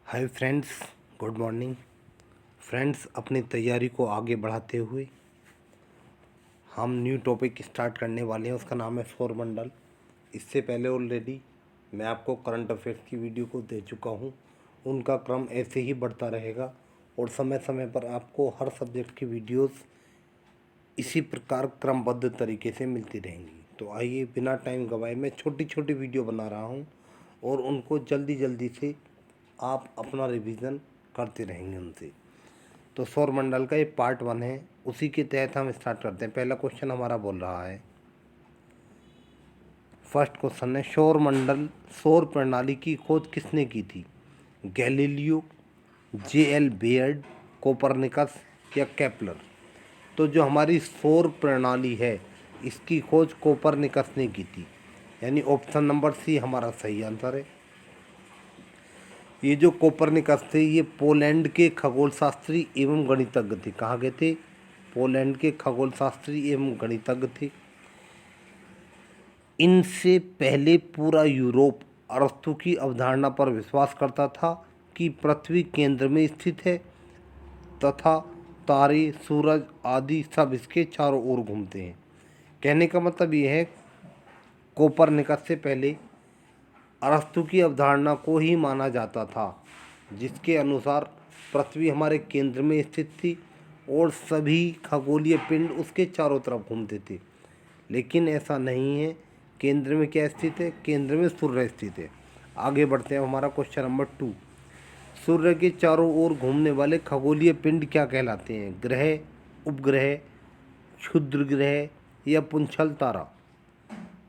Hi friends, good morning friends. अपनी तैयारी को आगे बढ़ाते हुए हम न्यू टॉपिक स्टार्ट करने वाले हैं। उसका नाम है सौरमंडल। इससे पहले ऑलरेडी मैं आपको करंट अफेयर्स की वीडियो को दे चुका हूं। उनका क्रम ऐसे ही बढ़ता रहेगा और समय समय पर आपको हर सब्जेक्ट की वीडियोस इसी प्रकार क्रमबद्ध तरीके से मिलती रहेंगी। तो आइए बिना टाइम गंवाए मैं छोटी छोटी वीडियो बना रहा हूं और उनको जल्दी जल्दी से आप अपना रिवीजन करते रहेंगे उनसे। तो सौरमंडल का ये पार्ट 1 है, उसी के तहत हम स्टार्ट करते हैं। पहला क्वेश्चन हमारा बोल रहा है, फर्स्ट क्वेश्चन है, सौर प्रणाली की खोज किसने की थी? गैलीलियो, जे.एल. बेयर्ड, कोपरनिकस या केपलर? तो जो हमारी सौर प्रणाली है इसकी खोज कोपरनिकस ने की थी, यानी ऑप्शन नंबर सी हमारा सही आंसर है। ये जो कोपरनिकस थे ये पोलैंड के खगोलशास्त्री एवं गणितज्ञ थे। कहाँ गए थे? पोलैंड के खगोलशास्त्री एवं गणितज्ञ थे। इनसे पहले पूरा यूरोप अरस्तु की अवधारणा पर विश्वास करता था कि पृथ्वी केंद्र में स्थित है तथा तारे, सूरज आदि सब इसके चारों ओर घूमते हैं। कहने का मतलब ये है, कोपरनिकस से पहले अरस्तु की अवधारणा को ही माना जाता था, जिसके अनुसार पृथ्वी हमारे केंद्र में स्थित थी और सभी खगोलीय पिंड उसके चारों तरफ घूमते थे। लेकिन ऐसा नहीं है। केंद्र में क्या स्थित है? केंद्र में सूर्य स्थित है। आगे बढ़ते हैं। हमारा क्वेश्चन नंबर 2, सूर्य के चारों ओर घूमने वाले खगोलीय पिंड क्या कहलाते हैं? ग्रह, उपग्रह, क्षुद्र ग्रह या पुंछल तारा?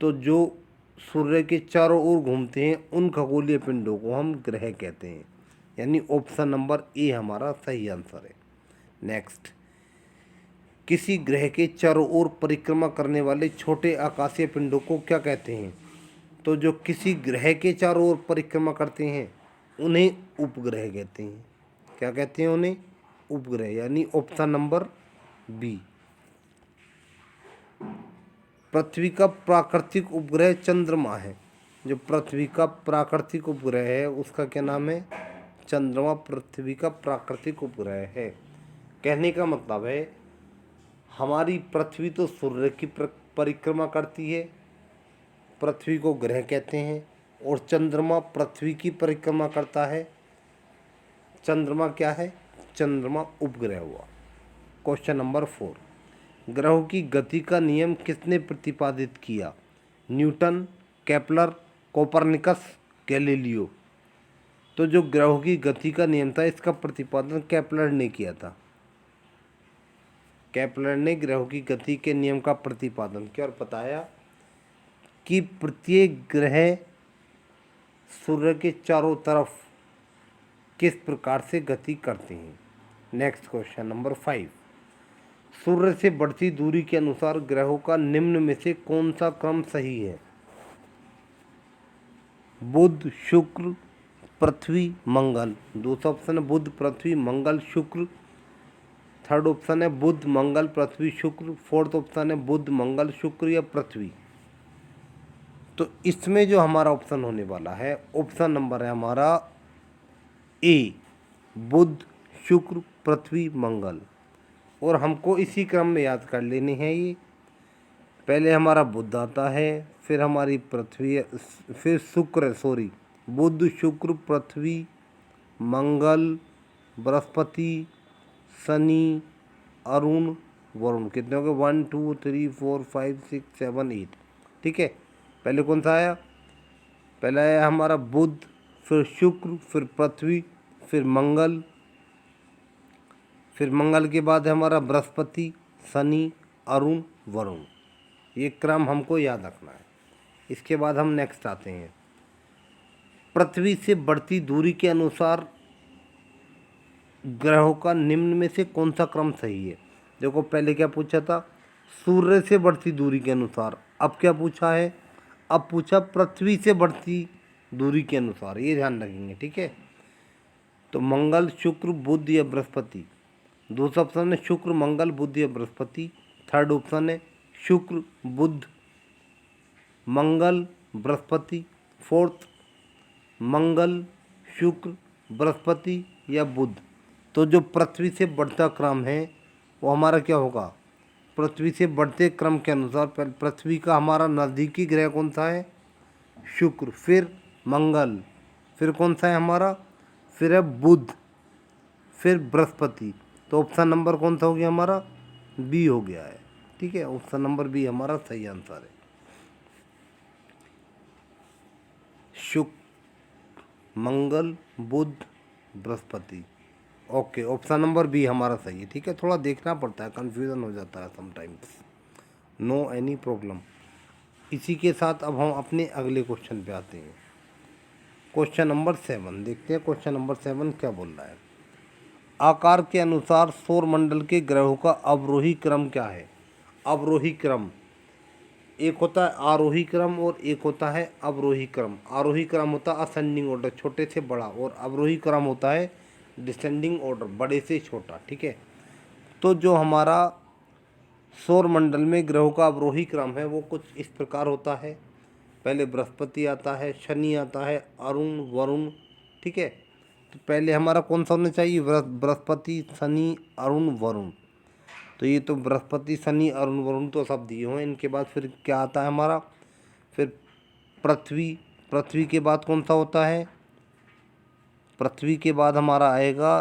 तो जो सूर्य के चारों ओर घूमते हैं उन खगोलीय पिंडों को हम ग्रह कहते हैं, यानी ऑप्शन नंबर ए हमारा सही आंसर है। नेक्स्ट, किसी ग्रह के चारों ओर परिक्रमा करने वाले छोटे आकाशीय पिंडों को क्या कहते हैं? तो जो किसी ग्रह के चारों ओर परिक्रमा करते हैं उन्हें उपग्रह कहते हैं। क्या कहते हैं उन्हें? उपग्रह, यानी ऑप्शन नंबर बी। पृथ्वी का प्राकृतिक उपग्रह चंद्रमा है। जो पृथ्वी का प्राकृतिक उपग्रह है उसका क्या नाम है? चंद्रमा पृथ्वी का प्राकृतिक उपग्रह है। कहने का मतलब है, हमारी पृथ्वी तो सूर्य की परिक्रमा करती है, पृथ्वी को ग्रह कहते हैं, और चंद्रमा पृथ्वी की परिक्रमा करता है। चंद्रमा क्या है? चंद्रमा उपग्रह हुआ। क्वेश्चन नंबर 4, ग्रहों की गति का नियम किसने प्रतिपादित किया? Newton, Kepler, Copernicus, Galileo? तो जो ग्रहों की गति का नियम था इसका प्रतिपादन केपलर ने किया था। केपलर ने ग्रहों की गति के नियम का प्रतिपादन किया और बताया कि प्रत्येक ग्रह सूर्य के चारों तरफ किस प्रकार से गति करते हैं। नेक्स्ट क्वेश्चन नंबर 5, सूर्य से बढ़ती दूरी के अनुसार ग्रहों का निम्न में से कौन सा क्रम सही है? बुध, शुक्र, पृथ्वी, मंगल। दूसरा ऑप्शन है बुध, पृथ्वी, मंगल, शुक्र। थर्ड ऑप्शन है बुध, मंगल, पृथ्वी, शुक्र। फोर्थ ऑप्शन है बुध, मंगल, शुक्र या पृथ्वी। तो इसमें जो हमारा ऑप्शन होने वाला है, ऑप्शन नंबर है हमारा ए, बुध, शुक्र, पृथ्वी, मंगल। और हमको इसी क्रम में याद कर लेने हैं ये। पहले हमारा बुध आता है, फिर हमारी पृथ्वी, फिर शुक्र, बुध, शुक्र, पृथ्वी, मंगल, बृहस्पति, शनि, अरुण, वरुण। कितने हो गए? 1 2 3 4 5 6 7 8। ठीक है, पहले कौन सा आया? पहला आया हमारा बुध, फिर शुक्र, फिर पृथ्वी, फिर मंगल, फिर मंगल के बाद है हमारा बृहस्पति, शनि, अरुण, वरुण। ये क्रम हमको याद रखना है। इसके बाद हम नेक्स्ट आते हैं, पृथ्वी से बढ़ती दूरी के अनुसार ग्रहों का निम्न में से कौन सा क्रम सही है? देखो पहले क्या पूछा था? सूर्य से बढ़ती दूरी के अनुसार। अब क्या पूछा है? अब पूछा पृथ्वी से बढ़ती दूरी के अनुसार। ये ध्यान रखेंगे, ठीक है। तो मंगल, शुक्र, बुध या बृहस्पति। दूसरा ऑप्शन है शुक्र, मंगल, बुध या बृहस्पति। थर्ड ऑप्शन है शुक्र, बुध, मंगल, बृहस्पति। फोर्थ, मंगल, शुक्र, बृहस्पति या बुध। तो जो पृथ्वी से बढ़ता क्रम है वो हमारा क्या होगा, पृथ्वी से बढ़ते क्रम के अनुसार पृथ्वी का हमारा नज़दीकी ग्रह कौन सा है, शुक्र, फिर मंगल, फिर कौन सा है हमारा, फिर है बुध, फिर बृहस्पति। तो ऑप्शन नंबर कौन सा हो गया हमारा, बी हो गया है। ठीक है, ऑप्शन नंबर बी हमारा सही आंसर है। शुक्र, मंगल, बुध, बृहस्पति। ओके, ऑप्शन नंबर बी हमारा सही है। ठीक है, थोड़ा देखना पड़ता है, कंफ्यूजन हो जाता है समटाइम्स, नो एनी प्रॉब्लम। इसी के साथ अब हम अपने अगले क्वेश्चन पे आते हैं। क्वेश्चन नंबर 7 देखते हैं, क्वेश्चन नंबर 7 क्या बोल रहा है। आकार के अनुसार सौरमंडल के ग्रहों का अवरोही क्रम क्या है। अवरोही क्रम, एक होता है आरोही क्रम और एक होता है अवरोही क्रम। आरोही क्रम होता है असेंडिंग ऑर्डर, छोटे से बड़ा, और अवरोही क्रम होता है डिसेंडिंग ऑर्डर, बड़े से छोटा। ठीक है, तो जो हमारा सौरमंडल में ग्रहों का अवरोही क्रम है वो कुछ इस प्रकार होता है। पहले बृहस्पति आता है, शनि आता है, अरुण, वरुण। ठीक है, तो पहले हमारा कौन सा होना चाहिए, बृहस्पति, शनि, अरुण, वरुण। तो ये तो बृहस्पति, शनि, अरुण, वरुण तो सब दिए हुए हैं। इनके बाद फिर क्या आता है हमारा, फिर पृथ्वी। पृथ्वी के बाद कौन सा होता है, पृथ्वी के बाद हमारा आएगा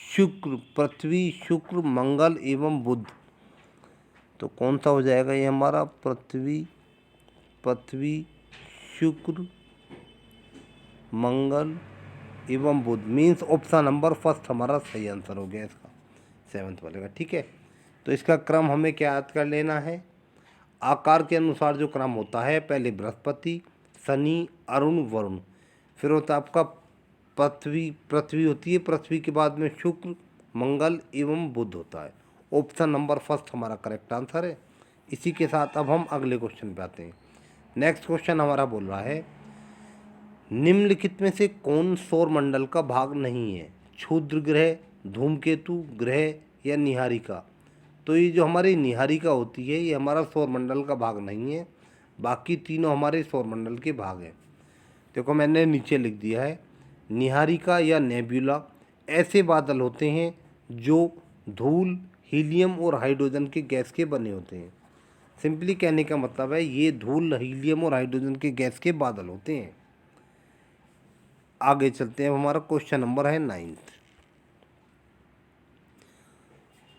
शुक्र, पृथ्वी, शुक्र, मंगल एवं बुध। तो कौन सा हो जाएगा ये हमारा, पृथ्वी, पृथ्वी, शुक्र, मंगल एवं बुध। मीन्स ऑप्शन नंबर फर्स्ट हमारा सही आंसर हो गया इसका, 7th वाले का। ठीक है, तो इसका क्रम हमें क्या याद कर लेना है, आकार के अनुसार जो क्रम होता है, पहले बृहस्पति, शनि, अरुण, वरुण, फिर होता है आपका पृथ्वी, पृथ्वी होती है, पृथ्वी के बाद में शुक्र, मंगल एवं बुध होता है। ऑप्शन नंबर फर्स्ट हमारा करेक्ट आंसर है। इसी के साथ अब हम अगले क्वेश्चन पे आते हैं। नेक्स्ट क्वेश्चन हमारा बोल रहा है, निम्नलिखित में से कौन सौरमंडल का भाग नहीं है, क्षुद्र ग्रह, धूमकेतु ग्रह या निहारिका। तो ये जो हमारी निहारिका होती है ये हमारा सौरमंडल का भाग नहीं है, बाकी तीनों हमारे सौरमंडल के भाग हैं। देखो मैंने नीचे लिख दिया है, निहारिका या नेब्यूला ऐसे बादल होते हैं जो धूल, हीलियम और हाइड्रोजन के गैस के बने होते हैं। सिंपली कहने का मतलब है ये धूल, हीलियम और हाइड्रोजन के गैस के बादल होते हैं। आगे चलते हैं, हमारा क्वेश्चन नंबर है 9th।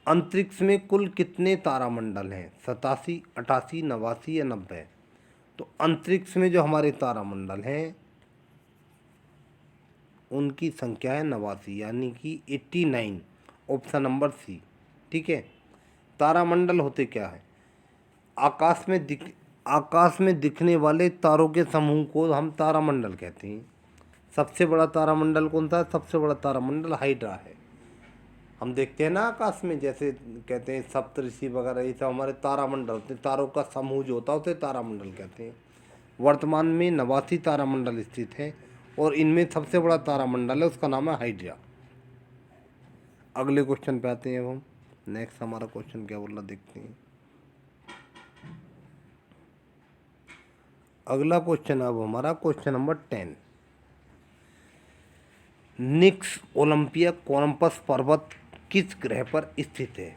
अंतरिक्ष में कुल कितने तारामंडल हैं, 87, 88, 89 या 90। तो अंतरिक्ष में जो हमारे तारामंडल हैं उनकी संख्या है 89, यानी कि 89, ऑप्शन नंबर सी। ठीक है, तारामंडल होते क्या है, आकाश में दिखने वाले तारों के समूह को हम तारामंडल कहते हैं। सबसे बड़ा तारामंडल कौन सा है, सबसे बड़ा तारामंडल हाइड्रा है। हम देखते हैं ना आकाश में, जैसे कहते हैं सप्तऋषि वगैरह, ये सब हमारे तारामंडल होते हैं, तारों का समूह जो होता है उसे तारामंडल कहते हैं। वर्तमान में 89 तारामंडल स्थित हैं और इनमें सबसे बड़ा तारामंडल है उसका नाम है हाइड्रा। अगले क्वेश्चन पे आते हैं अब हम। नेक्स्ट हमारा क्वेश्चन क्या बोल रहा देखते हैं। अगला क्वेश्चन अब हमारा क्वेश्चन नंबर 10। निक्स ओलंपिया कोलंबस पर्वत किस ग्रह पर स्थित है,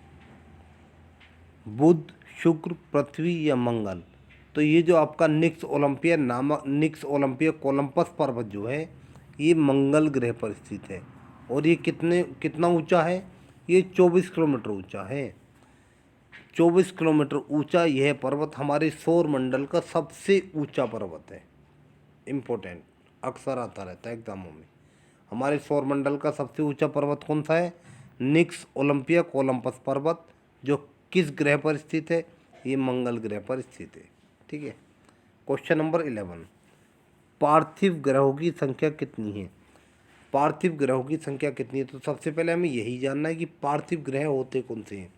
बुध, शुक्र, पृथ्वी या मंगल। तो ये जो आपका निक्स ओलंपिया कोलंबस पर्वत जो है ये मंगल ग्रह पर स्थित है। और ये कितना ऊंचा है, ये 24 किलोमीटर ऊंचा है। 24 किलोमीटर ऊंचा यह पर्वत हमारे सौर मंडल का सबसे ऊंचा पर्वत है। इम्पोर्टेंट, अक्सर आता रहता है एग्जामों में। हमारे सौरमंडल का सबसे ऊंचा पर्वत कौन सा है, निक्स ओलंपिया कोलंबस पर्वत, जो किस ग्रह पर स्थित है, ये मंगल ग्रह पर स्थित है। ठीक है, क्वेश्चन नंबर 11। पार्थिव ग्रहों की संख्या कितनी है, पार्थिव ग्रहों की संख्या कितनी है। तो सबसे पहले हमें यही जानना है कि पार्थिव ग्रह होते कौन से हैं।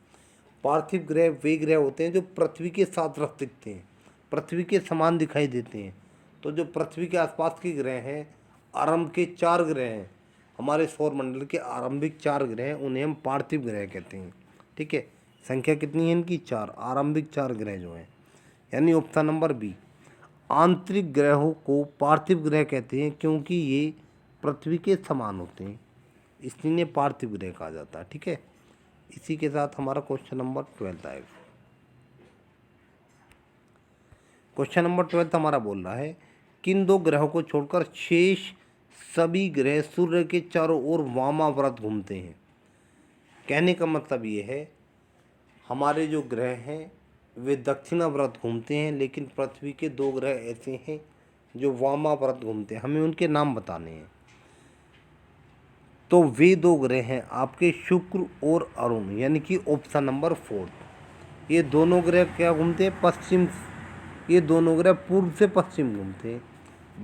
पार्थिव ग्रह वे ग्रह होते हैं जो पृथ्वी के साथ रख दिखते हैं, पृथ्वी के समान दिखाई देते हैं। तो जो पृथ्वी के आसपास के ग्रह हैं, आरंभ के 4 ग्रह हैं, हमारे सौरमंडल के आरंभिक 4 ग्रह हैं, उन्हें हम पार्थिव ग्रह कहते हैं। ठीक है, संख्या कितनी है इनकी, 4, आरंभिक 4 ग्रह जो हैं, यानी ऑप्शन नंबर बी। आंतरिक ग्रहों को पार्थिव ग्रह कहते हैं क्योंकि ये पृथ्वी के समान होते हैं, इसलिए पार्थिव ग्रह कहा जाता है। ठीक है, इसी के साथ हमारा क्वेश्चन नंबर 12 आएगा। क्वेश्चन नंबर 12 हमारा बोल रहा है, किन दो ग्रहों को छोड़कर शेष सभी ग्रह सूर्य के चारों ओर वामाव्रत घूमते हैं। कहने का मतलब ये है, हमारे जो ग्रह हैं वे दक्षिणाव्रत घूमते हैं, लेकिन पृथ्वी के दो ग्रह ऐसे हैं जो वामाव्रत घूमते हैं। हमें उनके नाम बताने हैं। तो वे दो ग्रह हैं आपके शुक्र और अरुण, यानी कि ऑप्शन नंबर 4। ये दोनों ग्रह क्या घूमते हैं? पश्चिम। ये दोनों ग्रह पूर्व से पश्चिम घूमते हैं।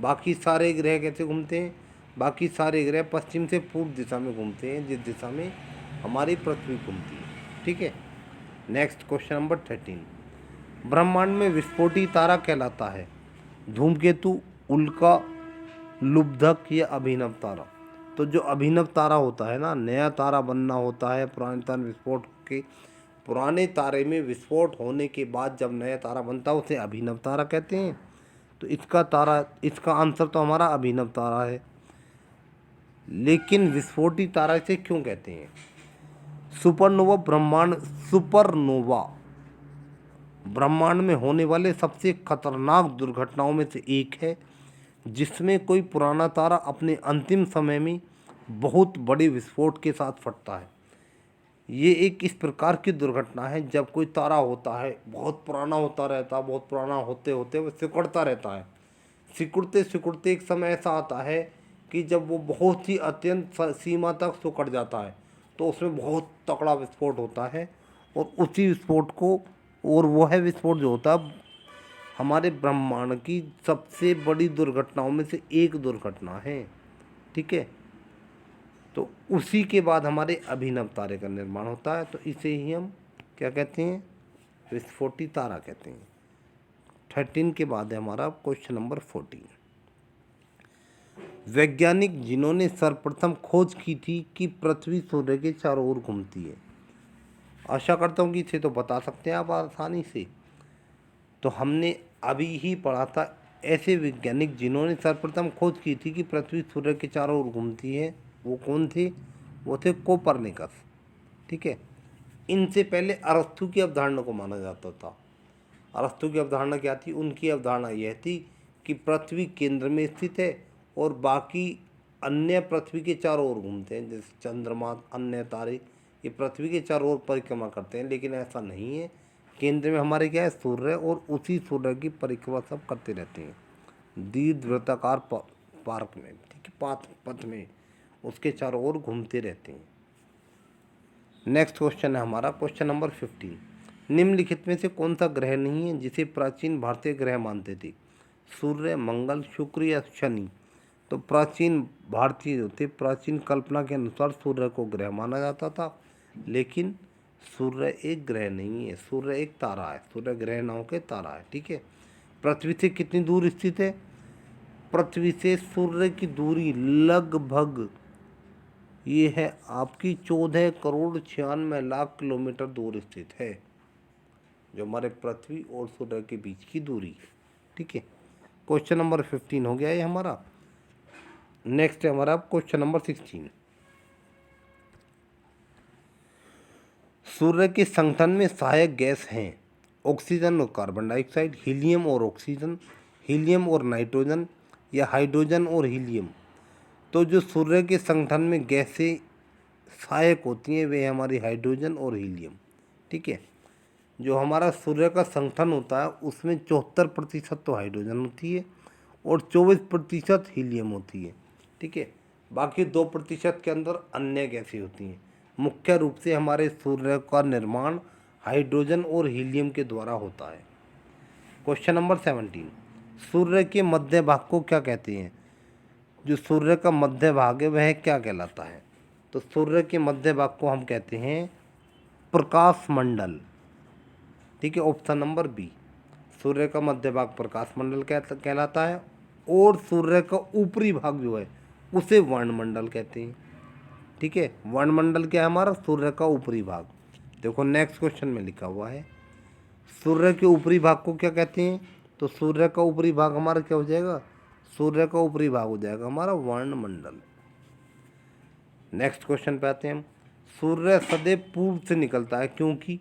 बाकी सारे ग्रह कैसे घूमते हैं? बाकी सारे ग्रह पश्चिम से पूर्व दिशा में घूमते हैं, जिस दिशा में हमारी पृथ्वी घूमती है। ठीक है, नेक्स्ट क्वेश्चन नंबर 13, ब्रह्मांड में विस्फोटी तारा कहलाता है धूमकेतु, उल्का, लुब्धक या अभिनव तारा। तो जो अभिनव तारा होता है ना, नया तारा बनना होता है पुराने तारे विस्फोट के, पुराने तारे में विस्फोट होने के बाद जब नया तारा बनता है उसे अभिनव तारा कहते हैं। तो इसका आंसर तो हमारा अभिनव तारा है। लेकिन विस्फोटी तारा इसे क्यों कहते हैं? सुपरनोवा ब्रह्मांड में होने वाले सबसे खतरनाक दुर्घटनाओं में से एक है, जिसमें कोई पुराना तारा अपने अंतिम समय में बहुत बड़े विस्फोट के साथ फटता है। ये एक इस प्रकार की दुर्घटना है जब कोई तारा होता है, बहुत पुराना होता रहता है, बहुत पुराना होते होते वो सिकुड़ता रहता है। सिकुड़ते सिकुड़ते एक समय ऐसा आता है कि जब वो बहुत ही अत्यंत सीमा तक सिकुड़ जाता है, तो उसमें बहुत तगड़ा विस्फोट होता है। और उसी विस्फोट को, और वह है विस्फोट जो होता है हमारे ब्रह्मांड की सबसे बड़ी दुर्घटनाओं में से एक दुर्घटना है। ठीक है, तो उसी के बाद हमारे अभिनव तारे का निर्माण होता है। तो इसे ही हम क्या कहते हैं? विस्फोटी तारा कहते हैं। 13 के बाद है हमारा क्वेश्चन नंबर 14, वैज्ञानिक जिन्होंने सर्वप्रथम खोज की थी कि पृथ्वी सूर्य के चारों ओर घूमती है। आशा करता हूँ कि इसे तो बता सकते हैं आप आसानी से। तो हमने अभी ही पढ़ा था, ऐसे वैज्ञानिक जिन्होंने सर्वप्रथम खोज की थी कि पृथ्वी सूर्य के चारों ओर घूमती है, वो कौन थे? वो थे कोपरनिकस। ठीक है, इनसे पहले अरस्तु की अवधारणा को माना जाता था। अरस्तु की अवधारणा क्या थी? उनकी अवधारणा यह थी कि पृथ्वी केंद्र में स्थित है और बाकी अन्य पृथ्वी के चारों ओर घूमते हैं, जैसे चंद्रमा, अन्य तारे, ये पृथ्वी के चारों ओर परिक्रमा करते हैं। लेकिन ऐसा नहीं है, केंद्र में हमारे क्या है? सूर्य, और उसी सूर्य की परिक्रमा सब करते रहते हैं दीर्घवृत्ताकार पार्क में। ठीक है, पथ में उसके चारों ओर घूमते रहते हैं। नेक्स्ट क्वेश्चन है हमारा क्वेश्चन नंबर 15, निम्नलिखित में से कौन सा ग्रह नहीं है जिसे प्राचीन भारतीय ग्रह मानते थे? सूर्य, मंगल, शुक्र या शनि। तो प्राचीन भारतीय जो थे, प्राचीन कल्पना के अनुसार सूर्य को ग्रह माना जाता था, लेकिन सूर्य एक ग्रह नहीं है, सूर्य एक तारा है। सूर्य ग्रह ना होकर तारा है। ठीक है, पृथ्वी से कितनी दूर स्थित है? पृथ्वी से सूर्य की दूरी लगभग ये है आपकी 14 करोड़ 96 लाख किलोमीटर दूर स्थित है, जो हमारे पृथ्वी और सूर्य के बीच की दूरी। ठीक है, क्वेश्चन नंबर 15 हो गया ये हमारा। नेक्स्ट है हमारा क्वेश्चन नंबर 16, सूर्य के संगठन में सहायक गैस हैं ऑक्सीजन और कार्बन डाइऑक्साइड, हीलियम और ऑक्सीजन, हीलियम और नाइट्रोजन, या हाइड्रोजन और हीलियम। तो जो सूर्य के संगठन में गैसें सहायक होती हैं वे हमारी हाइड्रोजन और हीलियम। ठीक है, जो हमारा सूर्य का संगठन होता है उसमें 74% तो हाइड्रोजन होती है और 24% हीलियम होती है। ठीक है, बाकी 2% के अंदर अन्य गैसें होती हैं। मुख्य रूप से हमारे सूर्य का निर्माण हाइड्रोजन और हीलियम के द्वारा होता है। क्वेश्चन नंबर 17, सूर्य के मध्य भाग को क्या कहते हैं? जो सूर्य का मध्य भाग है वह क्या कहलाता है? तो सूर्य के मध्य भाग को हम कहते हैं प्रकाश मंडल। ठीक है, ऑप्शन नंबर बी, सूर्य का मध्य भाग प्रकाश मंडल कहलाता है, और सूर्य का ऊपरी भाग जो है उसे वर्णमंडल कहते हैं। ठीक है, वर्णमंडल क्या है हमारा? सूर्य का ऊपरी भाग। देखो नेक्स्ट क्वेश्चन में लिखा हुआ है, सूर्य के ऊपरी भाग को क्या कहते हैं? तो सूर्य का ऊपरी भाग हमारा क्या हो जाएगा? सूर्य का ऊपरी भाग हो जाएगा हमारा वर्णमंडल। नेक्स्ट क्वेश्चन पे आते हैं हम। सूर्य सदैव पूर्व से निकलता है क्योंकि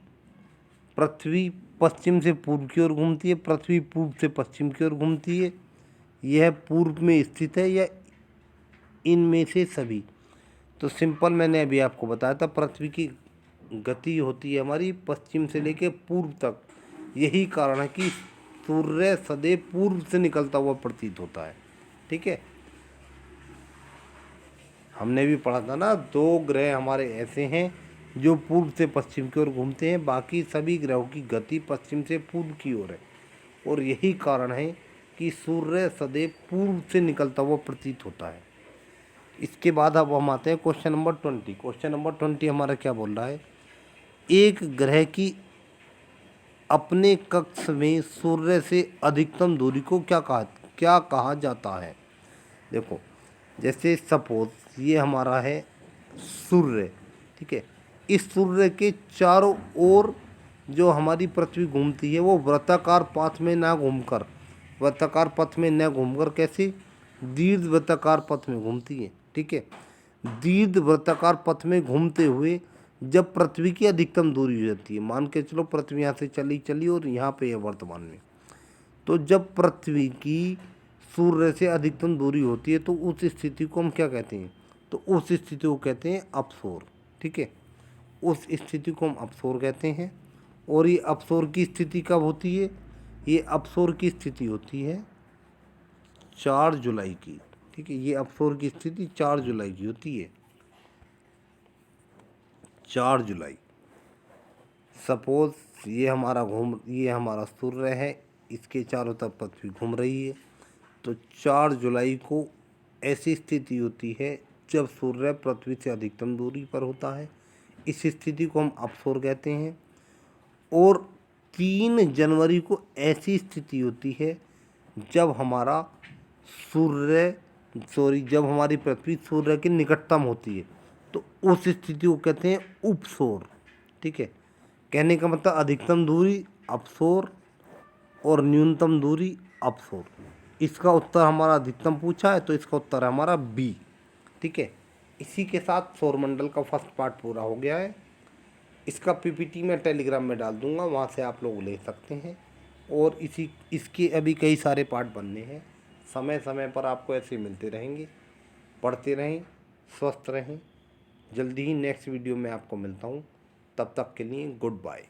पृथ्वी पश्चिम से पूर्व की ओर घूमती है, पृथ्वी पूर्व से पश्चिम की ओर घूमती है, यह पूर्व में स्थित है, या इनमें से सभी। तो सिंपल मैंने अभी आपको बताया था, पृथ्वी की गति होती है हमारी पश्चिम से लेकर पूर्व तक। यही कारण है कि सूर्य सदैव पूर्व से निकलता हुआ प्रतीत होता है। ठीक है, हमने भी पढ़ा था ना, 2 ग्रह हमारे ऐसे हैं जो पूर्व से पश्चिम की ओर घूमते हैं, बाकी सभी ग्रहों की गति पश्चिम से पूर्व की ओर है। और यही कारण है कि सूर्य सदैव पूर्व से निकलता हुआ प्रतीत होता है। इसके बाद अब हम आते हैं क्वेश्चन नंबर 20। क्वेश्चन नंबर 20 हमारा क्या बोल रहा है, एक ग्रह की अपने कक्ष में सूर्य से अधिकतम दूरी को क्या कहा जाता है। देखो, जैसे सपोज ये हमारा है सूर्य, ठीक है, इस सूर्य के चारों ओर जो हमारी पृथ्वी घूमती है वो वृत्ताकार पथ में ना घूमकर, वृत्ताकार पथ में न घूमकर कैसे, दीर्घ वृत्ताकार पथ में घूमती है। ठीक है, दीर्घ वृत्ताकार पथ में घूमते हुए जब पृथ्वी की अधिकतम दूरी हो जाती है, मान के चलो पृथ्वी यहाँ से चली चली और यहाँ पे है वर्तमान में, तो जब पृथ्वी की सूर्य से अधिकतम दूरी होती है तो उस स्थिति को हम क्या कहते हैं, तो उस स्थिति को कहते हैं अपसोर। ठीक है, उस स्थिति को हम अपसोर कहते हैं। और ये अपसोर की स्थिति कब होती है, ये अपसोर की स्थिति होती है 4 जुलाई की। ठीक है, ये अपसोर की स्थिति 4 जुलाई की होती है, 4 जुलाई। सपोज ये हमारा सूर्य है, इसके चारों तरफ पृथ्वी घूम रही है, तो 4 जुलाई को ऐसी स्थिति होती है जब सूर्य पृथ्वी से अधिकतम दूरी पर होता है। इस स्थिति को हम अपसोर कहते हैं। और 3 जनवरी को ऐसी स्थिति होती है जब जब हमारी पृथ्वी सूर्य के निकटतम होती है, तो उस स्थिति को कहते हैं उपसोर। ठीक है, कहने का मतलब अधिकतम दूरी अपसोर और न्यूनतम दूरी अपसोर। इसका उत्तर हमारा अधिकतम पूछा है तो इसका उत्तर है हमारा बी। ठीक है, इसी के साथ सौरमंडल का फर्स्ट पार्ट पूरा हो गया है। इसका पीपीटी मैं टेलीग्राम में डाल दूंगा, वहाँ से आप लोग ले सकते हैं। और इसके अभी कई सारे पार्ट बनने हैं, समय समय पर आपको ऐसे मिलते रहेंगे। पढ़ते रहें, स्वस्थ रहें। जल्दी ही नेक्स्ट वीडियो में आपको मिलता हूँ, तब तक के लिए गुड बाय।